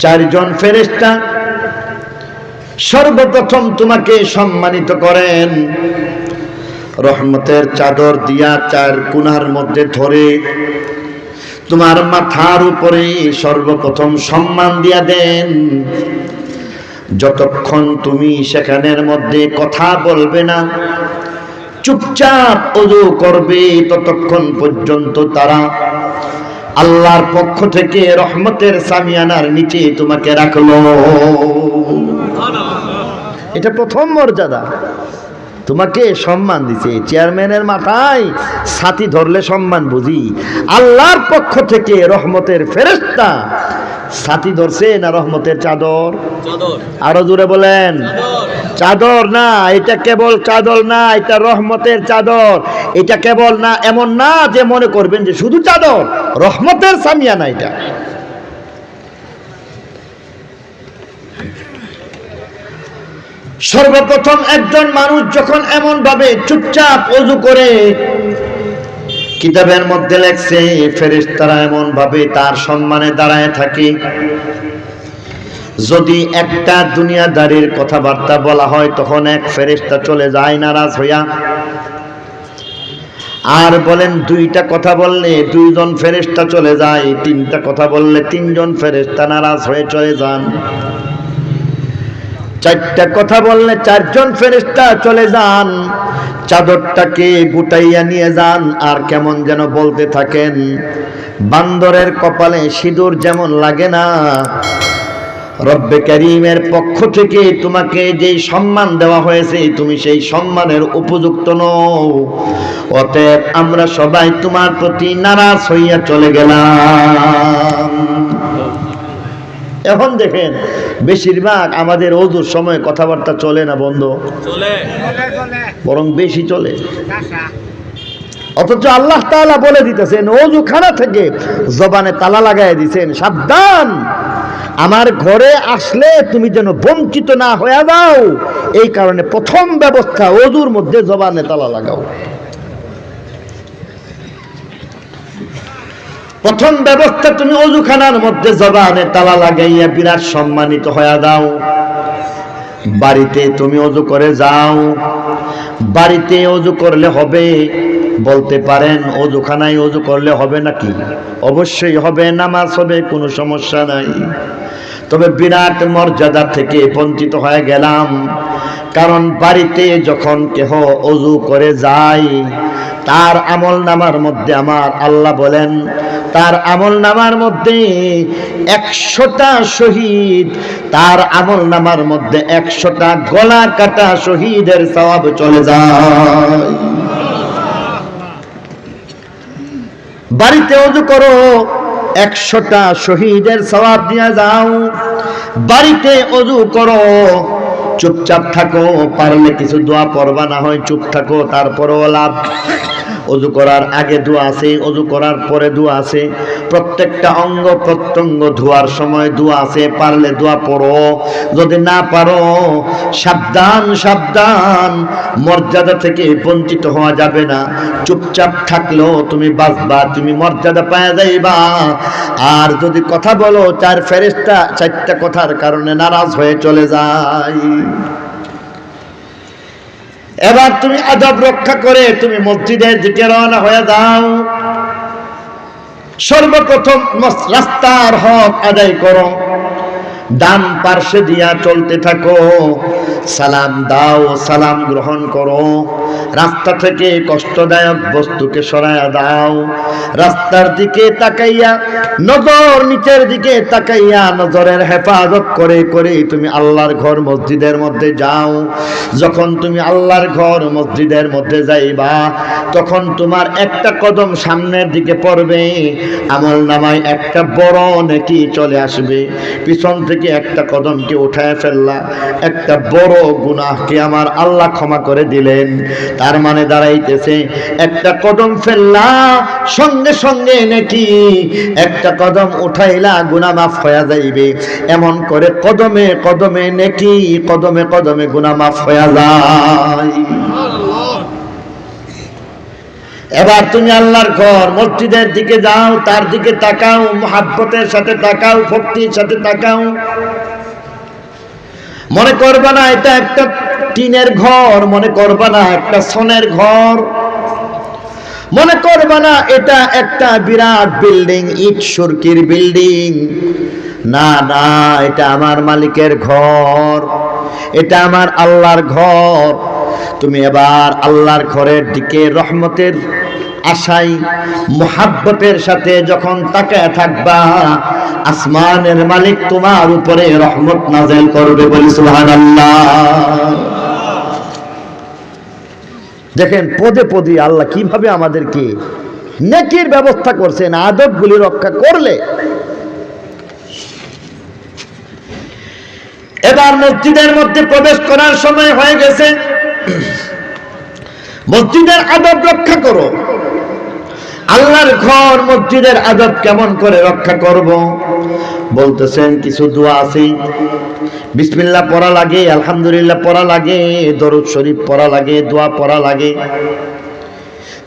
চারজন ফেরেশতা সর্বপ্রথম তোমাকে সম্মানিত করেন, রহমতের চাদর দিয়া চার কোণার মধ্যে ধরে তোমার মাথার উপরে সর্বপ্রথম সম্মান দিয়া দেন। যতক্ষণ তুমি সেখানের মধ্যে কথা বলবে না, চুপচাপ ওযু করবে, ততক্ষণ পর্যন্ত তারা আল্লাহর পক্ষ থেকে রহমতের সামিয়ানার নিচে তোমাকে রাখলো। এটা প্রথম মর্যাদা, তোমাকে সম্মান দিছে। চেয়ারম্যানের মাথায় ছাতি ধরলে সম্মান বুঝি, আল্লাহর পক্ষ থেকে রহমতের ফেরেশতা ছাতি ধরছে না রহমতের চাদর? আরো জোরে বলেন, চাদর না, এটা কেবল চাদর না, এটা রহমতের চাদর। এটা কেবল না, এমন না যে মনে করবেন যে শুধু চাদর, রহমতের সামিয়ানা এটা। সর্বপ্রথম একজন মানুষ যখন এমন ভাবে চুপচাপ ওযু করে, কিতাবের মধ্যে লেখছে ফেরেশতারা এমন ভাবে তার সম্মানে দাঁড়ায় থাকে, যদি একটা দুনিয়াদারির কথাবার্তা বলা হয় তখন এক ফেরেশতা চলে যায় নারাজ হইয়া, আর বলেন দুইটা কথা বললে দুইজন ফেরেশতা চলে যায়, তিনটা কথা বললে তিনজন ফেরেশতা নারাজ হয়ে চলে যান, চারটা কথা বললে চারজন ফেরেশতা চলে যান, চাদরটাকে গুটাইয়া নিয়ে যান আর কেমন যেন বলতে থাকেন, বান্দরের কপালে সিঁদুর যেমন লাগে না, রব্বে কারীমের পক্ষ থেকে তোমাকে যেই সম্মান দেওয়া হয়েছে তুমি সেই সম্মানের উপযুক্ত নও, অতএব আমরা সবাই তোমার প্রতি নারাজ হইয়া চলে গেলাম। এখন দেখেন বেশিরভাগ আমাদের ওযুর সময় কথাবার্তা চলে না বন্ধ, বরং বেশি চলে। অথচ আল্লাহ তাআলা বলে দিতেছেন ওযুখানা থেকে জবানে তালা লাগাই দিয়েছেন, সাবধান, আমার ঘরে আসলে তুমি যেন বঞ্চিত না হয়ে যাও, এই কারণে প্রথম ব্যবস্থা ওযুর মধ্যে জবানে তালা লাগাও। প্রথম ব্যবস্থা তুমি ওযুখানার মধ্যে জবানে তালা লাগাইয়া বিরাট সম্মানিত হয়ে দাও। বাড়িতে তুমি ওযু করে যাও, বাড়িতে ওযু করলে হবে, বলতে পারেন ওযুখানায় ওযু করলে হবে নাকি? অবশ্যই হবে, নামাজ হবে, কোনো সমস্যা নাই। তবে বিরাট মর্যাদা থেকে বঞ্চিত হয়ে গেলাম, কারণ বাড়িতে যখন কেহ ওযু করে যায় তার আমল নামার মধ্যে আমার আল্লাহ বলেন তার আমল নামার মধ্যে 100টা শহীদ, তার আমল নামার মধ্যে 100টা গলা কাটা শহীদের সওয়াব চলে যায়। বাড়িতে ওযু করো, 100টা শহীদের সওয়াব নিয়ে যাও। বাড়িতে ওযু করো, চুপচাপ থাকো, পারলে কিছু দোয়া পড়বা, না হয় চুপ থাকো, তারপরেও লাভ। ওযু করার আগে দোয়া আছে, ওযু করার পরে দোয়া আছে, প্রত্যেকটা অঙ্গ প্রত্যঙ্গ ধোয়ার সময় দোয়া আছে, পারলে দোয়া পড়ো, যদি না পারো সাবধান সাবধান, মর্যাদা থেকে বঞ্চিত হওয়া যাবে না। চুপচাপ থাকলেও তুমি বাঁচবা, তুমি মর্যাদা পাওয়া যাইবা। আর যদি কথা বলো চার ফেরেশতা চারটা কথার কারণে নারাজ হয়ে চলে যায়। এবার তুমি আদব রক্ষা করে তুমি মসজিদের দিকে রওনা হয়ে যাও। সর্বপ্রথম রাস্তার হক আদায় করো, ডান পার্শ্বে দিয়া চলতে থাকো, সালাম দাও, সালাম গ্রহণ করো, রাস্তা থেকে কষ্টদায়ক বস্তুকে সরায়া দাও, রাস্তার দিকে তাকাইয়া নজর নিচের দিকে তাকাইয়া নজরের হেফাজত করে করে তুমি আল্লাহর ঘর মসজিদের মধ্যে যাও। যখন তুমি আল্লাহর ঘর মসজিদের মধ্যে যাইবা তখন তোমার একটা কদম সামনের দিকে পড়বে, আমল নামায় একটা বড় নেকি চলে আসবে। পিছন থেকে একটা কদমকে উঠায় ফেললা, একটা বড় গুনাহকে আমার আল্লাহ ক্ষমা করে দিলেন। তার মানে দাঁড়াইতেছে একটা কদম ফেললা সঙ্গে সঙ্গে নেকি, একটা কদম উঠাইলা গুনাহ মাফ হয়ে যাইবে। এমন করে কদমে কদমে নেকি, কদমে কদমে গুনাহ মাফ হয়ে যায়। এবার তুমি আল্লাহর ঘর মসজিদের দিকে যাও, তার দিকে তাকাও, মুহাব্বতের সাথে তাকাও, ভক্তির সাথে তাকাও। মনে করবা না এটা একটা টিনের ঘর, মনে করবা না একটা সোনের ঘর, মনে করবা না এটা একটা বিরাট বিল্ডিং, ইট সুরকির বিল্ডিং। না না, এটা আমার মালিকের ঘর, এটা আমার আল্লাহর ঘর। তুমি এবার আল্লাহর ঘরের দিকে রহমতের আশায় মুহাব্বতের সাথে যখন তাকায় থাকবা, আসমানের মালিক তোমার উপরে রহমত নাযিল করবে, বলি সুবহানাল্লাহ। দেখেন পদে পদে আল্লাহ কিভাবে আমাদেরকে নেকির ব্যবস্থা করছেন, আদবগুলি রক্ষা করলে। এবার মসজিদের মধ্যে প্রবেশ করার সময় হয়ে গেছে। মসজিদের আদব রক্ষা করো। আল্লাহর ঘর মসজিদের আদব কেমন করে রক্ষা করব? বলতেছেন কিছু দোয়া আছে। বিসমিল্লাহ পড়া লাগে, আলহামদুলিল্লাহ পড়া লাগে, দরুদ শরীফ পড়া লাগে, দোয়া পড়া লাগে।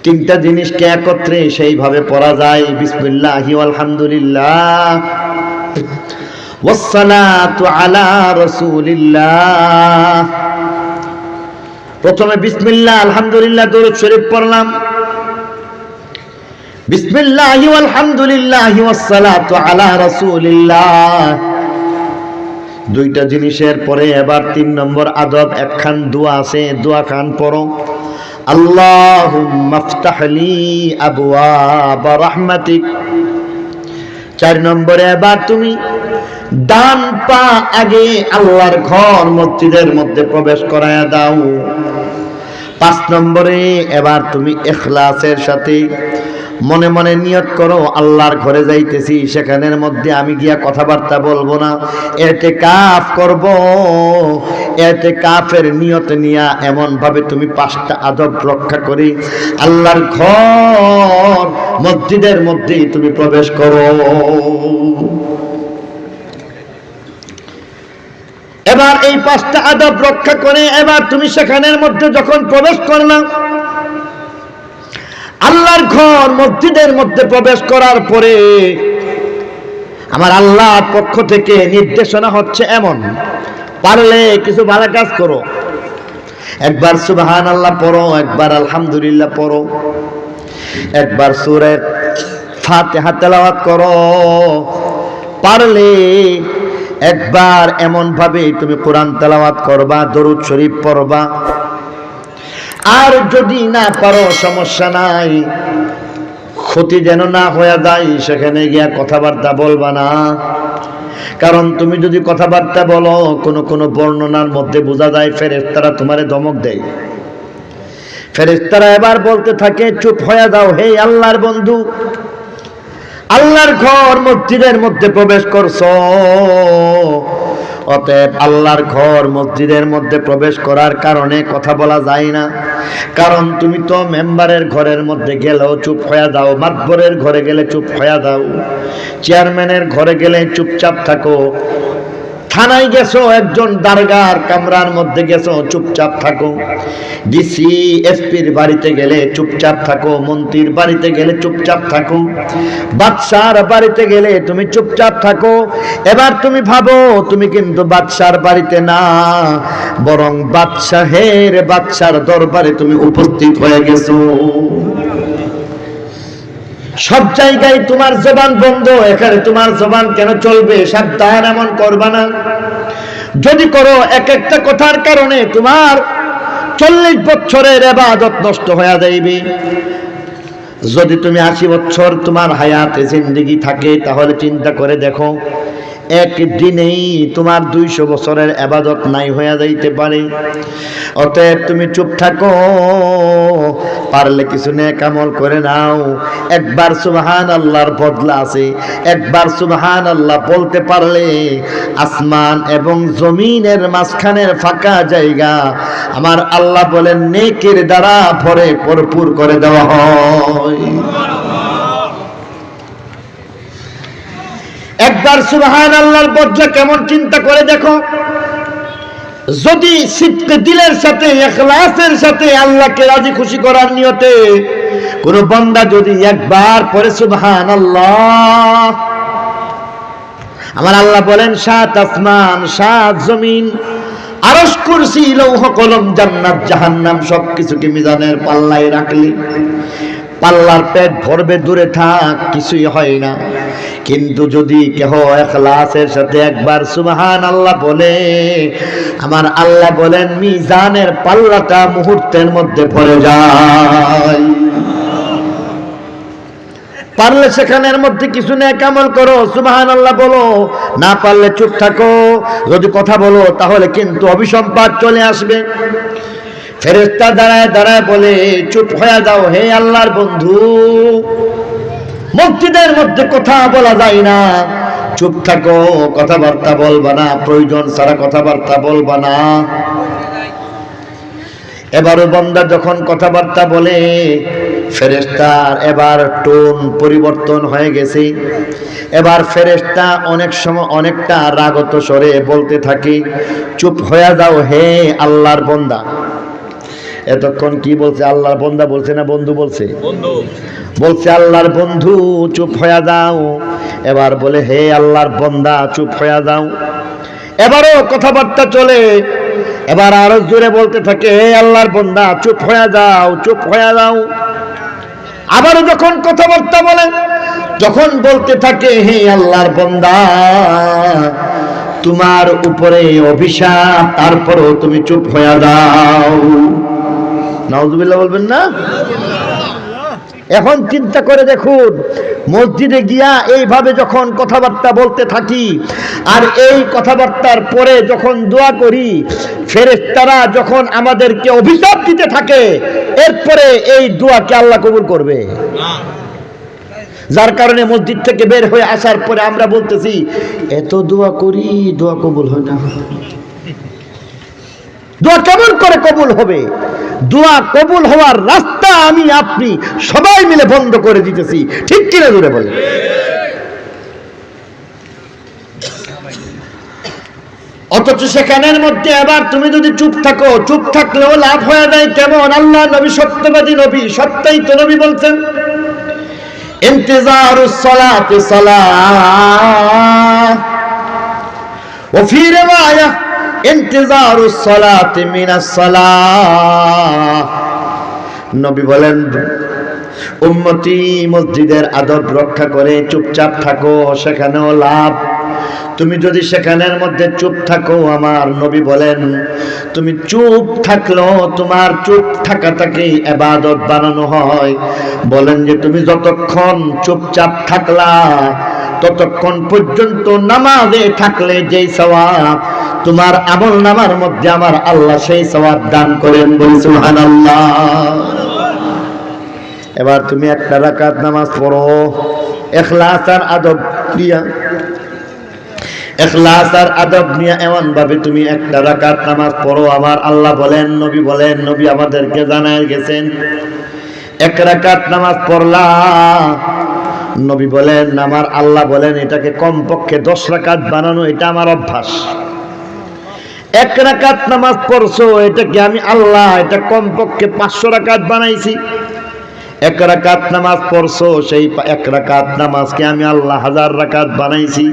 তিনটা জিনিসকে একত্রে সেইভাবে পড়া যায়। বিসমিল্লাহি আলহামদুলিল্লাহ ওয়াসসালাতু আলা রাসূলিল্লাহ। প্রথমে বিসমিল্লাহ আলহামদুলিল্লাহ দরুদ শরীফ পড়লাম, বিসমিল্লাহি আলহামদুলিল্লাহ ওয়াসসালাতু আলা রাসূলিল্লাহ। দুইটা জিনিসের পরে এবার 3 নম্বর আদব, একখান দোয়া আছে, দোয়া খান পড়ো। আল্লাহুম্মা ইফতাহলি আবওয়াব রাহমাতিক। 4 নম্বরে এবার তুমি ডান পা আগে আল্লাহর ঘর মসজিদের মধ্যে প্রবেশ করায়া দাও। 5 নম্বরে এবার তুমি ইখলাসের সাথে মনে মনে নিয়ত করো, আল্লাহর ঘরে যাইতেছি, সেখানের মধ্যে আমি গিয়া কথাবার্তা বলবো না, ইতিকাফ করব। ইতিকাফের নিয়ত নিয়া এমন ভাবে তুমি 5টা আদব রক্ষা করে আল্লাহর ঘর মসজিদের মধ্যে তুমি প্রবেশ করো। এবার এই 5টা আদব রক্ষা করে এবার তুমি সেখানের মধ্যে যখন প্রবেশ করলাম, আল্লাহর ঘর মসজিদের মধ্যে প্রবেশ করার পরে আমার আল্লাহর পক্ষ থেকে নির্দেশনা হচ্ছে এমন, পারলে কিছু ভালো কাজ করো। একবার সুবহানাল্লাহ পড়ো, একবার আলহামদুলিল্লাহ পড়ো, একবার সূরা ফাতিহা তেলাওয়াত করো। পারলে একবার এমন ভাবে তুমি কোরআন তেলাওয়াত করবা, দরুদ শরীফ পড়বা। আর যদি না পারো সমস্যা নাই, ক্ষতি যেন না হয়ে যায়, সেখানে গিয়া কথাবার্তা বলবা না। কারণ তুমি যদি কথাবার্তা বলো, কোন বর্ণনার মধ্যে বোঝা যায় ফেরেশতারা তোমারে ধমক দেয়। ফেরেশতারা এবার বলতে থাকে, চুপ হয়ে যাও হে আল্লাহর বন্ধু, আল্লাহর ঘর মসজিদের মধ্যে প্রবেশ করছো, অতএব আল্লাহর ঘর মসজিদের মধ্যে প্রবেশ করার কারণে কথা বলা যায় না। কারণ তুমি তো মেম্বারের ঘরের মধ্যে গেলেও চুপ হয়ে দাও, মাতবরের ঘরে গেলে চুপ হয়ে দাও, চেয়ারম্যানের ঘরে গেলে চুপচাপ থাকো, থানায় গেছো একজন দারোগার কামরার মধ্যে গেছো চুপচাপ থাকো, ডিসি এসপির বাড়িতে গেলে চুপচাপ থাকো, মন্ত্রীর বাড়িতে গেলে চুপচাপ থাকো, বাদশার বাড়িতে গেলে তুমি চুপচাপ থাকো। এবার তুমি ভাবো তুমি কিন্তু বাদশার বাড়িতে না, বরং বাদশার দরবারে তুমি উপস্থিত হয়ে গেছো। সব জায়গায় তোমার জবান বন্ধ, এখানে তোমার জবান কেন চলবে? সাবধান, এমন করবা না। যদি করো এক একটা কথার কারণে তোমার 40 বছরের ইবাদত নষ্ট হয়ে যাইবে। যদি তুমি 80 বছর তোমার হায়াতে জিন্দেগি থাকে, তাহলে চিন্তা করে দেখো, একদিনেই তোমার 200 বছরের ইবাদত নাই হয়ে যাইতে পারে। অতএব তুমি চুপ থাকো, পারলে কিছু নেক আমল করে নাও। একবার সুবহানাল্লাহর বদলা আছে, একবার সুবহানাল্লাহ বলতে পারলে আসমান এবং জমিনের মাঝখানের ফাঁকা জায়গা আমার আল্লাহ বলেন নেকির দ্বারা ভরপুর করে দেওয়া হয়। একবার সুবহানাল্লাহর বদলা কেমন চিন্তা করে দেখো। যদি সিদক দিলের সাথে ইখলাসের সাথে আল্লাহকে রাজি খুশি করার নিয়তে কোন বান্দা যদি একবার পড়ে সুবহানাল্লাহ, আমার আল্লাহ বলেন 7 আসমান 7 জমিন আরশ কুরসি লৌহ কলম জান্নাত জাহান্নাম সবকিছুকে মিজানের পাল্লায় রাখলে পাল্লার পেট ভরবে, দূরে থাক, কিছুই হয় না। কিন্তু যদি কেহ ইখলাসের সাথে একবার সুবহানাল্লাহ বলে, আমার আল্লাহ বলেন মিজানের পাল্লাটা মুহূর্তের মধ্যে ভরে যায়। পারলে সেখানের মধ্যে কিছু নেক আমল করো, সুবহানাল্লাহ বলো, না পারলে চুপ থাকো। যদি কথা বলো তাহলে কিন্তু অভিসম্পাদ চলে আসবে। ফেরেশতা দাঁড়ায় দাঁড়ায় বলে চুপ হয়ে যাও হে আল্লাহর বন্ধু, মসজিদের মধ্যে কথা বলা যায় না, চুপ থাকো, কথাবার্তা বলবা না, প্রয়োজন ছাড়া কথাবার্তা বলবা না। এবারও বান্দা যখন কথাবার্তা বলে, ফেরেশতার এবার টোন পরিবর্তন হয়ে গেছে। এবার ফেরেশতা অনেক সময় অনেকটা রাগত স্বরে বলতে থাকে, চুপ হয়ে যাও হে আল্লাহর বান্দা। এতক্ষণ কি বলছে? আল্লাহর বান্দা বলছে না বন্ধু বলছে? বলছে আল্লাহর বন্ধু চুপ হয়ে যাও। এবার বলে হে আল্লাহর বান্দা চুপ হয়ে যাও। এবারও কথাবার্তা চলে, এবার আরো জোরে বলতে থাকে হে আল্লাহর বান্দা চুপ হয়ে যাও, চুপ হয়ে যাও। আবারও যখন কথাবার্তা বলে, যখন বলতে থাকে হে আল্লাহর বান্দা তোমার উপরে অভিশাপ, তারপরও তুমি চুপ হয়ে যাও। নাউজুবিল্লাহ বলবেন না? এখন চিন্তা করে দেখুন, মসজিদে গিয়া এইভাবে যখন কথাবার্তা বলতে থাকি, আর এই কথাবার্তার পরে যখন দোয়া করি, ফেরেশতারা যখন আমাদেরকে অভিশাপ দিতে থাকে, এরপরে এই দোয়াকে আল্লাহ কবুল করবে? যার কারণে মসজিদ থেকে বের হয়ে আসার পরে আমরা বলতেছি এত দোয়া করি, দোয়া কবুল হয় না। দোয়া কেমন করে কবুল হবে? দোয়া কবুল হওয়ার রাস্তা আমি আপনি সবাই মিলে বন্ধ করে দিতেছি, ঠিক কিনা জোরে বলে? অথচ সেখানের মধ্যে এবার তুমি যদি চুপ থাকো, চুপ থাকলেও লাভ হয়ে যায় কেমন? আল্লাহ নবী সত্যবাদী নবী, সত্যই তো নবী বলছেন ইন্তিজারুস সালাতি সালাহ ওয়া ফি রিওয়ায়া ইন্তিজারুস সালাতি মিনাস সালাহ। নবী বলেন উম্মতি মসজিদের আদব রক্ষা করে চুপচাপ থাকো, সেখানেও লাভ। তুমি যদি সেখানের মধ্যে চুপ থাকো, আমার নবী বলেন তুমি চুপ থাকলেও তোমার চুপ থাকাটাকে ইবাদত বানানো হয়। বলেন যে তুমি যতক্ষণ চুপচাপ থাকলা, ততক্ষণ পর্যন্ত নামাজে থাকলে যেই সওয়াব তোমার আমল নামার মধ্যে আমার আল্লাহ সেই সওয়াব দান করেন। বলি সুবহানাল্লাহ। এবার তুমি একটা রাকাত নামাজ পড়ো ইখলাস আর আদব নিয়া, ইখলাস আর আদব নিয়ে এমন ভাবে তুমি একটা রাকাত নামাজ পড়ো, আমার আল্লাহ বলেন, নবী বলেন, নবী আমাদেরকে জানায় গেছেন এক রাকাত নামাজ পড়লা, নবী বলেন আমার আল্লাহ বলেন এটাকে কমপক্ষে 10 রাকাত বানানো, এটা আমার অভ্যাস। এক রাকাত নামাজ পড়ছো, এটাকে আমি আল্লাহ এটা কমপক্ষে 500 রাকাত বানাইছি। এক রাকাত নামাজ পড়ছো, সেই এক রাকাত নামাজকে আমি আল্লাহ 1000 রাকাত বানাইছি।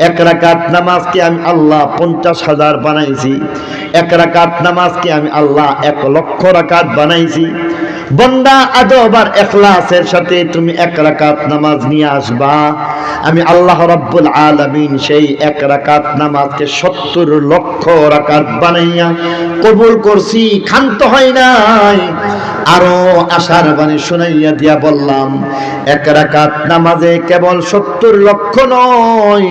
এক রাকাত নামাজকে আমি আল্লাহ 50,000 বানাইছি। এক রাকাত নামাজকে আমি আল্লাহ 1,00,000 রাকাত বানাইছি। বান্দা আদব আর ইখলাসের সাথে তুমি এক রাকাত নামাজ নিয়ে আসবা, আমি আল্লাহ রাব্বুল আলামিন সেই এক রাকাত নামাজকে 70 লক্ষ রাকাত বানাইয়া কবুল করছি। ক্ষান্ত হয় নাই, আরো আশার বাণী শুনাইয়া দিয়া বললাম এক রাকাত নামাজে কেবল 70 লক্ষ নয়,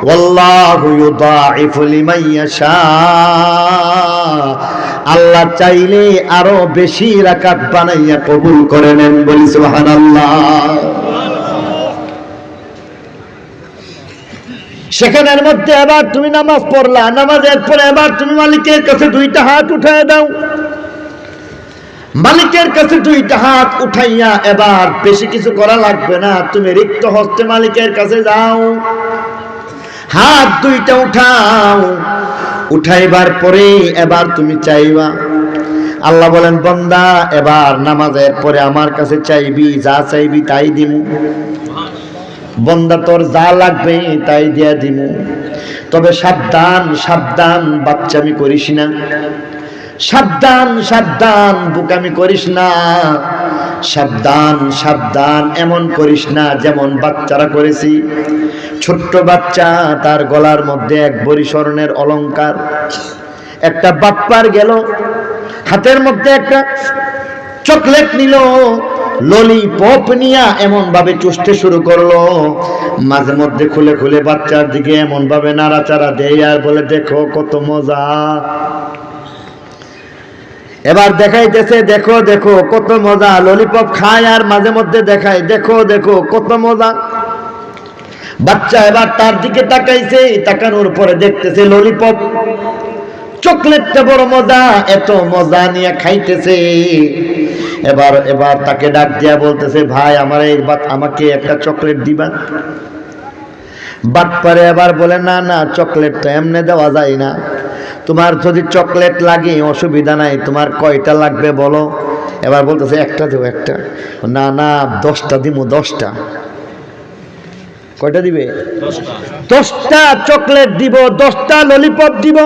ওয়াল্লাহু ইউদাইফু লিমান ইয়াশা, আল্লাহ চাইলে আরো বেশি রাকাত বানাইয়া কবুল করে নেন। বলি সুবহানাল্লাহ। সেখানের মধ্যে এবার তুমি নামাজ পড়লা, নামাজের পরে এবার তুমি মালিকের কাছে 2টা হাত উঠায় দাও। মালিকের কাছে 2টা হাত উঠাইয়া এবার বেশি কিছু করা লাগবে না, তুমি রিক্ত হস্তে মালিকের কাছে যাও, হাত 2টা উঠাও। উঠাইবার পরে এবার তুমি চাইবা আল্লাহ বলেন বান্দা এবার নামাজের পরে আমার কাছে চাইবি, যা চাইবি তাই দিমু। বান্দা তোর যা লাগবে তাই দিয়া দিমু, তবে সাবধান সাবধান বাচ্চামি করিস না, সাবধান সাবধান বোকামি করিস না, সাবধান সাবধান এমন করিস না যেমন বাচ্চারা করেছি। ছোট্ট বাচ্চা তার গলার মধ্যে এক ভরি স্বর্ণের অলংকার, একটা বাপ্পার গেল হাতের মধ্যে একটা চকলেট নিল, ললিপপ নিয়া এমন ভাবে চুষতে শুরু করলো, মাঝে মধ্যে খুলে খুলে বাচ্চার দিকে এমন ভাবে নাড়াচাড়া দেয় আর বলে দেখো কত মজা। এবার দেখাইতেছে দেখো দেখো কত মজা, ললিপপ খায় আর মাঝে মধ্যে দেখায় দেখো দেখো কত মজা। বাচ্চা এবার তার দিকে তাকাইছে, তাকানোর পরে দেখতেছে ললিপপ চকলেটটা বড় মজা, এত মজা নিয়ে খাইতেছে। এবার এবার তাকে ডাক দিয়া বলতেছে ভাই আমাকে একটা চকলেট দিবা। বাটপারে এবার বলে না না চকলেট তো এমনি দেওয়া যায় না, তোমার যদি চকলেট লাগে অসুবিধা নাই, তোমার কয়টা লাগবে বলো। এবার বলতেছে একটা দেবো একটা, না না 10টা দিব 10টা। কয়টা দিবে? 10টা চকলেট দিব, 10টা ললিপপ দিব।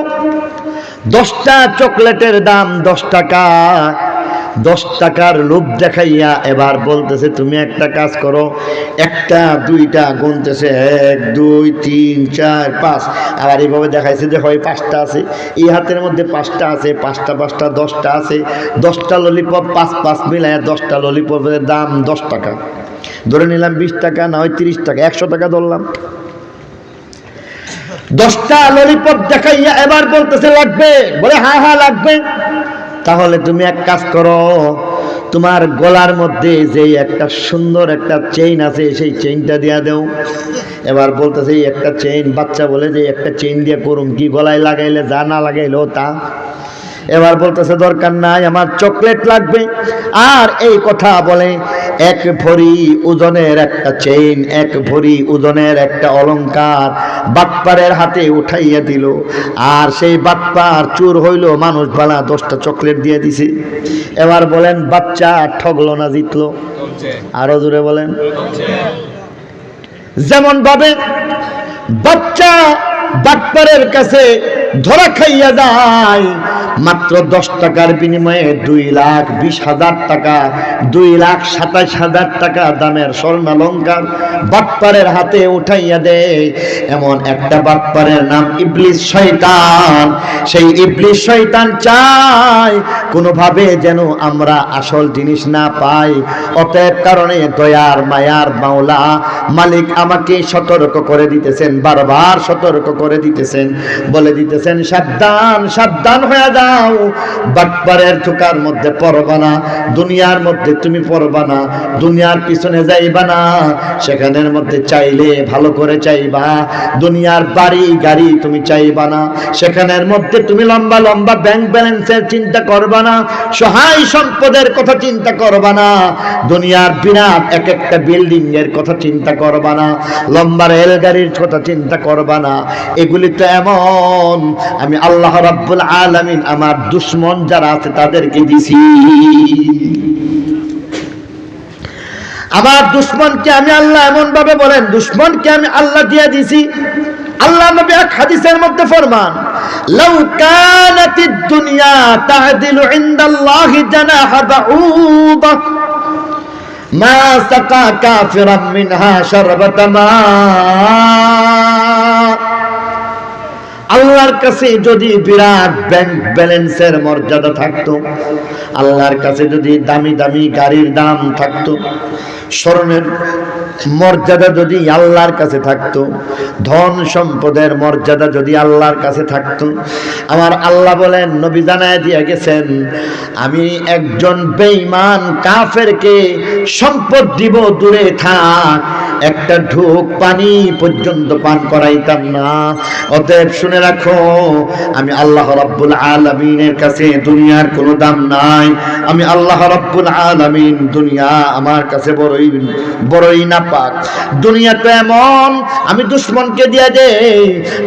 10টা চকলেটের দাম 10 টাকা। 10 টাকার লোভ দেখাইয়া এবার বলতেছে তুমি একটা কাজ করো, একটা দুইটা গুনতেছে 1 2 3 4 5, আবার এইভাবে দেখাইছে যে হয় 5টা আছে, এই হাতের মধ্যে 5টা আছে, 5টা 5টা 10টা আছে। 10টা ললিপপ 5 5 মিলায় 10টা ললিপপের দাম 10 টাকা। ধরে নিলাম 20 টাকা, না হয় 30 টাকা, 100 টাকা ধরলাম। 10টা ললিপপ দেখাইয়া এবার বলতেছে লাগবে, বলে হ্যাঁ হ্যাঁ লাগবে। তাহলে তুমি এক কাজ করো, তোমার গলার মধ্যে যে একটা সুন্দর একটা চেইন আছে সেই চেইনটা দিয়া দেও। এবার বলতেছে একটা চেইন, বাচ্চা বলে যে একটা চেইন দিয়ে করুম কি, গলায় লাগাইলে যা না লাগাইলেও তা। এবার বলতেছে দরকার নাই, আমার চকলেট লাগবে। আর এই কথা বলে 1 ভরি ওজনের একটা চেইন, 1 ভরি ওজনের একটা অলংকার বাটপারের হাতে উঠাইয়া দিল। আর সেই বাটপার চুর হইল, মানুষ বালা 10টা চকলেট দিয়ে দিছে। এবার বলেন বাচ্চা ঠগলো না জিতলো? আরো জোরে বলেন। যেমন ভাবে বাচ্চা বাটপারের কাছে ধরা খাইয়া যায়, মাত্র 10 টাকার বিনিময়ে 2,20,000 টাকা, 2,27,000 টাকা দামের স্বর্ণালংকার বাটপারের হাতে উঠাইয়া দেয়। এমন একটা বাটপারের নাম ইবলিস শয়তান। সেই ইবলিস শয়তান চায় কোনোভাবে যেন আমরা আসল জিনিস না পাই। অতএব কারণে দয়ার মায়ার মাওলা মালিক আমাকে সতর্ক করে দিতেছেন, বারবার সতর্ক করে দিতেছেন, বলে দিতেছেন সাবধান সাবধান হয়ে যাও, বাটপারের ধোঁকার মধ্যে পড়বা না, দুনিয়ার মধ্যে তুমি পড়বা না, দুনিয়ার পিছনে যাইবা না, সেখানের মধ্যে চাইলে ভালো করে চাইবা। দুনিয়ার বাড়ি গাড়ি তুমি চাইবা না, সেখানের মধ্যে তুমি লম্বা লম্বা ব্যাংক ব্যালেন্সের চিন্তা করবা না, সহায় সম্পদের কথা চিন্তা করবা না, দুনিয়ার বিরাট এক একটা বিল্ডিং এর কথা চিন্তা করবা না, লম্বা রেলগাড়ির কথা চিন্তা করবা না। এগুলি তো এমন আমি আল্লাহ রাব্বুল আলামিন আমার দুশমন যারা আছে তাদেরকে দিছি। আমার দুশমনকে আমি আল্লাহ এমন ভাবে বলেন, দুশমনকে আমি আল্লাহ দিয়ে দিছি। আল্লাহ নবী এক হাদিসের মধ্যে ফরমান, লাউ কানাতিদ দুনিয়া তা'দিলু ইনদাল্লাহি জানাহা বাউদা মা সাকা কাফিরাম মিনহা শারবাতা মা। আল্লাহর কাছে যদি বিরাট ব্যাংক ব্যালেন্সের মর্যাদা থাকতো, আল্লাহর কাছে যদি দামি দামি গাড়ির দাম থাকতো, স্বর্ণের মর্যাদা যদি আল্লাহর কাছে থাকতো, ধন সম্পদের মর্যাদা যদি আল্লাহর কাছে থাকতো, আমার আল্লাহ বলেন নবী জানায় দিয়ে গেছেন আমি একজন বেঈমান কাফেরকে সম্পদ দিব দূরে থাক, একটা ঢোক পানি পর্যন্ত পান করাইতাম না। অতএব শুনে রাখো, আমি আল্লাহ রাব্বুল আলামিনের কাছে দুনিয়ার কোনো দাম নাই। আমি আল্লাহ রাব্বুল আলামিন, দুনিয়া আমার কাছে বড়ই না পাক। দুনিয়া তো এমন, আমি দুশ্মনকে দিয়ে দেই,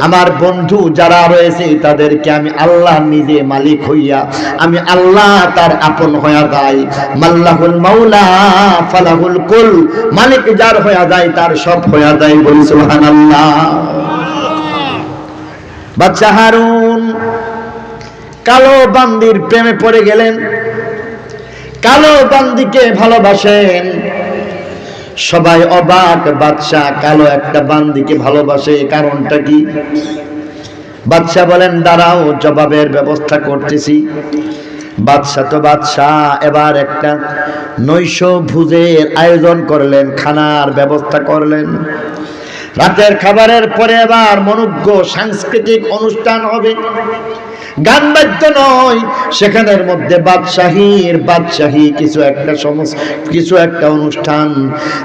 আমার বন্ধু যারা রয়েছে তাদেরকে আমি আল্লাহ নিজে মালিক হইয়া, আমি আল্লাহ তার আপন হইয়া যাই। মাল্লাহুল মাওলা ফালাহুল কুল, মালিক যার হইয়া যায় তার সব হইয়া যায়। বলি সুবহানাল্লাহ। বাদশা হারুন কালো বান্দির প্রেমে পড়ে গেলেন, কালো বান্দিকে ভালোবাসেন। সবাই অবাক, বাদশা কালো একটা বান্দিকে ভালোবাসে, কারণটা কি? বাদশা বলেন দাঁড়াও, জবাবের ব্যবস্থা করতেছি। বাদশা তো বাদশা, এবার একটা নৈশ ভোজের আয়োজন করলেন, খানার ব্যবস্থা করলেন। রাতের খাবারের পরে এবার মনোজ্ঞ সাংস্কৃতিক অনুষ্ঠান হবে, গান বাদ্য নয়, সেখানের মধ্যে বাদশাহী কিছু একটা অনুষ্ঠান,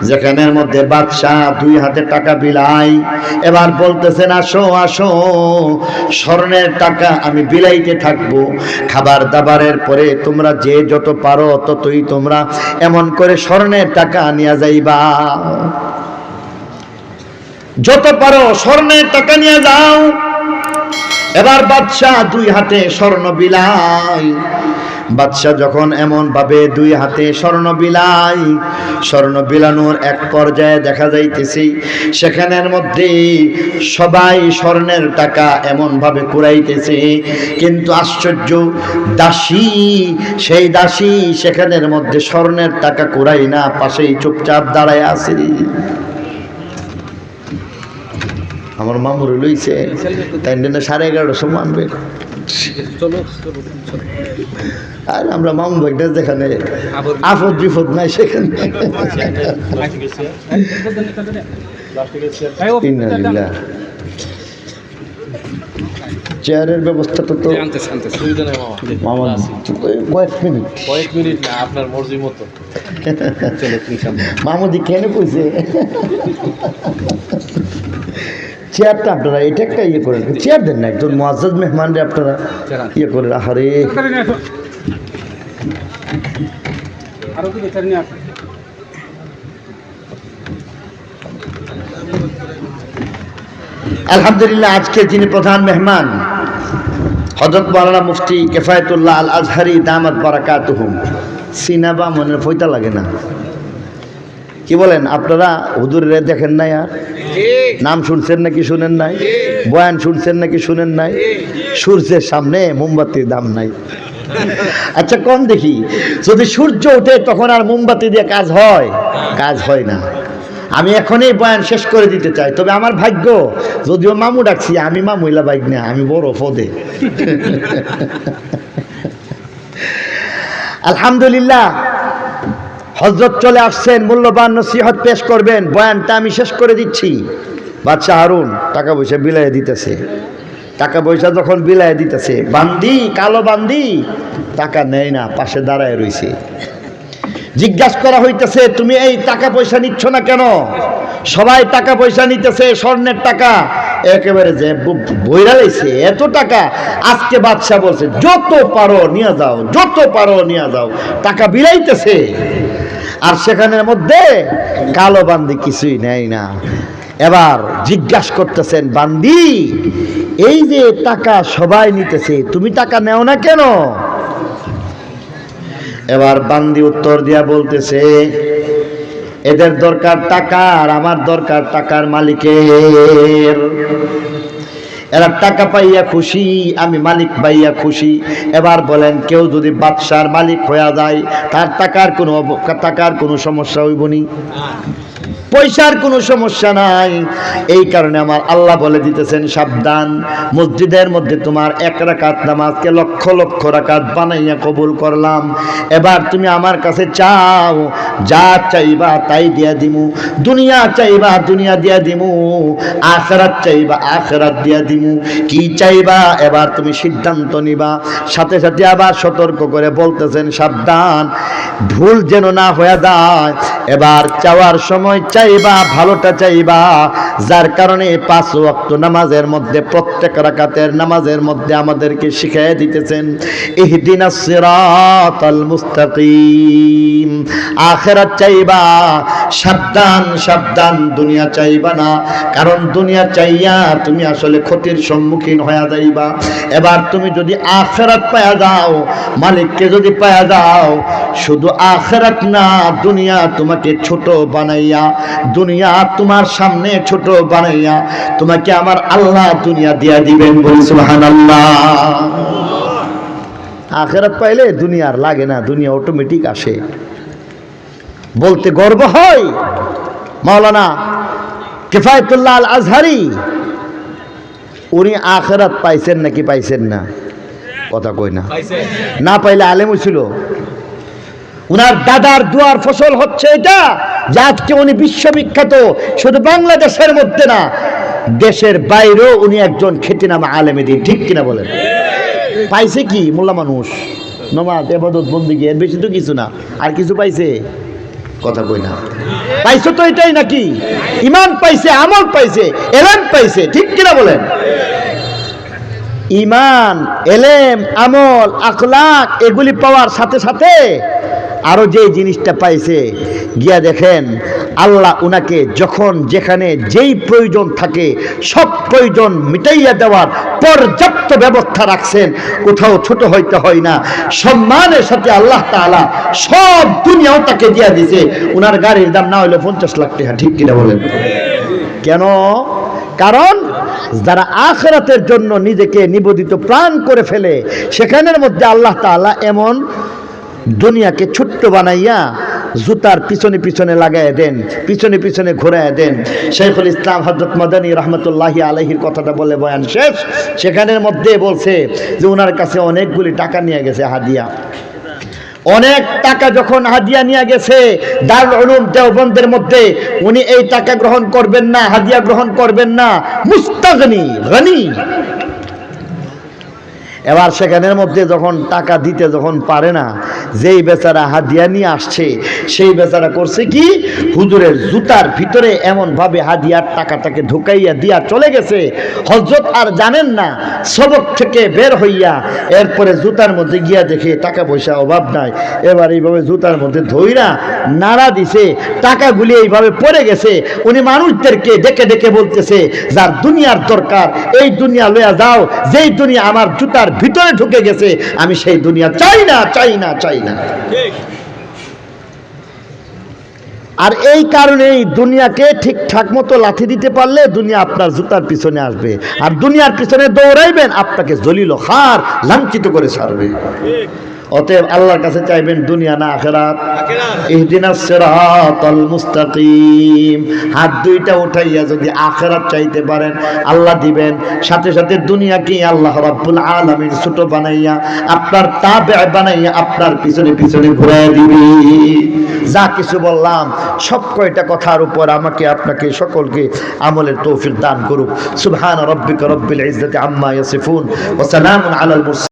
যেখানের মধ্যে বাদশাহ দুই হাতে টাকা বিলায়। এবার বলতেছেন আসো আসো, স্বর্ণের টাকা আমি বিলাইতে থাকবো। খাবার দাবারের পরে তোমরা যে যত পারো ততই তোমরা এমন করে স্বর্ণের টাকা নিয়ে যাইবা, যত পারো স্বর্ণের টাকা নিয়ে যাও। এবার বাদশা দুই হাতে স্বর্ণ বিলায়। বাদশা যখন এমন ভাবে দুই হাতে স্বর্ণ বিলায়, স্বর্ণ বিলানোর এক পর্যায়ে দেখা যাইতেছে সেখানের মধ্যে সবাই স্বর্ণের টাকা এমন ভাবে কুড়াইতেছে, কিন্তু আশ্চর্য, সেই দাসী সেখানের মধ্যে স্বর্ণের টাকা কুড়াই না, পাশেই চুপচাপ দাঁড়ায় আছে। আমার মামুর লইছে, তাই 11:30 সময় আনবে। আর আমরা মামু ভাইটা যেখানে আপদ বিপদ নাই সেখানে চেয়ারের ব্যবস্থাটা তো মামা কয়েক মিনিট আপনার মর্জি মতো মামুদি কেন কইছে চেয়ারটা আপনারা এটা একটা ইয়ে করেন, চেয়ার দেন না, একজন মুআজ্জাজ মেহমানরে আপনারা ইয়ে করেন। আহারে আলহামদুলিল্লাহ, আজকে যিনি প্রধান মেহমান হযরত মাওলানা মুফতি কিফায়াতুল্লাহ আল আজহারি দামাত বারাকাতুহুম। সিনাবা মনের ফয়তা লাগে না, কি বলেন আপনারা? হুজুরের দেখেন নাই, আর নাম শুনছেন নাকি শুনেন নাই? বয়ান শুনছেন নাকি শুনেন নাই? সূর্যের সামনে মোমবাতির দাম নাই। আচ্ছা কম দেখি, যদি সূর্য ওঠে তখন আর মোমবাতি দিয়ে কাজ হয়? কাজ হয় না। আমি এখনই বয়ান শেষ করে দিতে চাই, তবে আমার ভাগ্য, যদিও মামু ডাকছি, আমি মামুইলা বাইক না, আমি বড় পদে। আলহামদুলিল্লাহ, হযরত চলে আসছেন, মূল্যবান নসিহত পেশ করবেন। বয়ানটা আমি শেষ করে দিচ্ছি। বাদশা হারুন টাকা পয়সা বিলাইয়া দিতেছে, টাকা পয়সা যখন বিলাইয়া দিতেছে, বান্দি কালো বান্দি টাকা নেয় না, পাশে দাঁড়ায় রইছে। জিজ্ঞাসা করা হইতেছে তুমি এই টাকা পয়সা নিচ্ছ না কেন? সবাই টাকা পয়সা নিতেছে, স্বর্ণের টাকা একেবারে যে বইরা লাইছে, এত টাকা। আজকে বাদশা বলছে যত পারো নিয়ে যাও, যত পারো নিয়ে যাও, টাকা বিলাইতেছে। আর সেখানের মধ্যে কালো বান্দি কিছুই নেয় না। এবার জিজ্ঞাসা করতেছেন বান্দি, এই যে টাকা সবাই নিতেছে, তুমি টাকা নেও না কেন? এবার বান্দি উত্তর দিয়া বলতেছে এদের দরকার টাকা, আর আমার দরকার টাকার মালিকের। এরা টাকা পাইয়া খুশি, আমি মালিক পাইয়া খুশি। এবার বলেন, কেউ যদি বাদশার মালিক হয়ে যায় তার টাকার কোনো সমস্যা হইব নি? পয়সার কোনো সমস্যা নাই। এই কারণে আমার আল্লাহ বলে দিতেছেন সাবধান, মসজিদের মধ্যে তোমার 1 রাকাত নামাজকে লক্ষ লক্ষ রাকাত বানাইয়া কবুল করলাম। এবার তুমি আমার কাছে চাও, যা চাইবা তাই দিয়া দিমু। দুনিয়া চাইবা দুনিয়া দিয়া দিমু, আখিরাত চাইবা আখিরাত দিয়া দিমু। কি চাইবা এবার তুমি সিদ্ধান্ত নিবা। সাথে সাথে আবার সতর্ক করে বলতেছেন সাবধান, ভুল যেন না হয়ে যায়। এবার চাওয়ার সময় চাইবা, ভালোটা চাইবা, যার কারণে 5 ওয়াক্ত নামাজের মধ্যে প্রত্যেক রাকাতের নামাজের মধ্যে আমাদেরকে শিখিয়ে দিতেছেন ইহদিনাস সিরাতাল মুস্তাকিম। আখিরাত চাইবা, সাবধান সাবধান, দুনিয়া চাইবা না, কারণ দুনিয়া চাইয়া তুমি আসলে ক্ষতির সম্মুখীন হয়ে যাইবা। এবার তুমি যদি আখিরাত পায়া যাও, মালিককে যদি পায়া যাও, শুধু আখিরাত না, দুনিয়া তোমাকে ছোট বানাইয়া, দুনিয়া তোমার সামনে ছোট বানাইয়া তোমাকে আমার আল্লাহ দুনিয়া দিয়া দিবেন। বলি সুবহানাল্লাহ। আখিরাত পাইলে দুনিয়ার লাগে না, দুনিয়া অটোমেটিক আসে। বলতে গর্ব হয়, মাওলানা কিফায়েতুল্লাহ আল আজহারি উনি আখিরাত পাইছেন নাকি পাইছেন না? কথা কই না। না পাইলে আলেম ছিল। উনার দাদার দুয়ার ফসল হচ্ছে এটা যে আজকে উনি বিশ্ববিখ্যাত, শুধু বাংলাদেশের মধ্যে না, দেশের বাইরেও উনি একজন খ্যাতিনামা আলেমে দিন। ঠিক কিনা বলেন? পাইছে কি? মোল্লা মানুষ, নামাজ ইবাদত বন্দেগী, এর বেশি তো কিছু না। আর কিছু পাইছে? কথা কই না। পাইছে তো এটাই নাকি? ঈমান পাইছে, আমল পাইছে, এলেম পাইছে। ঠিক কিনা বলেন? ঈমান, এলেম, আমল, আখলাক এগুলি পাওয়ার সাথে সাথে আরো যে জিনিসটা পাইছে, গিয়া দেখেন আল্লাহ উনাকে যখন যেখানে যেই প্রয়োজন থাকে সব প্রয়োজন মিটাইয়া দেওয়ার পর্যাপ্ত ব্যবস্থা রাখছেন। কোথাও ছোট হইতে হয় না, সম্মানের সাথে আল্লাহ তাআলা সব দুনিয়াও তাকে দিয়া দিয়েছে। উনার গাড়ির দাম না হইলে 50 লাখ টাকা। ঠিক কিনা বলেন? কেন? কারণ যারা আখিরাতের জন্য নিজেকে নিবেদিত প্রাণ করে ফেলে, সেখানের মধ্যে আল্লাহ তাআলা এমন দুনিয়াকে ছোট্ট বানাইয়া জুতার পিছনে পিছনে লাগাইয়া দেন, পিছনে পিছনে ঘুরাইয়া দেন। শাইখুল ইসলাম হযরত মাদানী রহমতুল্লাহি আলাইহির কথাটা বলে বয়ান শেষ। সেখানের মধ্যে বলছে যে ওনার কাছে অনেকগুলি টাকা নিয়ে গেছে হাদিয়া। অনেক টাকা যখন হাদিয়া নিয়ে গেছে দারুল উলুম দেওবন্দের মধ্যে, উনি এই টাকা গ্রহণ করবেন না, হাদিয়া গ্রহণ করবেন না, মুস্তাগনি গনি। এবার সেখানের মধ্যে যখন টাকা দিতে যখন পারে না, যেই বেচারা হাদিয়া নিয়ে আসছে সেই বেচারা করছে কি, হুজুরের জুতার ভিতরে এমন ভাবে হাদিয়ার টাকাটাকে ঢুকাইয়া দিয়া চলে গেছে। হযরত আর জানেন না, সবক থেকে বের হইয়া এরপরে জুতার মধ্যে গিয়া দেখে টাকা পয়সা অভাব নাই। এবার এইভাবে জুতার মধ্যে ধইরা নাড়া দিছে, টাকাগুলি এইভাবে পড়ে গেছে। উনি মানুষদেরকে ডেকে ডেকে বলতেছে, যার দুনিয়ার দরকার এই দুনিয়া লইয়া যাও, যেই দুনিয়া আমার জুতার ভিতরে ঢুকে গেছে আমি সেই দুনিয়া চাই না, চাই না, চাই না। আর এই কারণেই দুনিয়াকে ঠিকঠাক মতো লাথি দিতে পারলে দুনিয়া আপনার জুতার পিছনে আসবে, আর দুনিয়ার পিছনে দৌড়াইবেন আপনাকে জলিল খার লাঞ্ছিত করে ছাড়বে। অতএব আল্লাহর কাছে চাইবেন দুনিয়া না আখিরাত। ইহদিনাস সিরাতাল মুস্তাকিম। হাত দুইটা উঠাইয়া যদি আখিরাত চাইতে পারেন আল্লাহ দিবেন, সাথে সাথে দুনিয়াকে আল্লাহ রাব্বুল আলামিন ছোট বানাইয়া আপনার তাবে বানাইয়া আপনার পিছনে পিছনে ঘুরাইয়া দিবে। যা কিছু বললাম সব কয়টা কথার উপর আমাকে আপনাকে সকলকে আমলের তৌফিক দান করুক। সুবহান রাব্বিকা রাব্বিল ইজ্জাতি আম্মা ইয়াসিফুন ওয়া সালামুন আলাল মুরসালিন।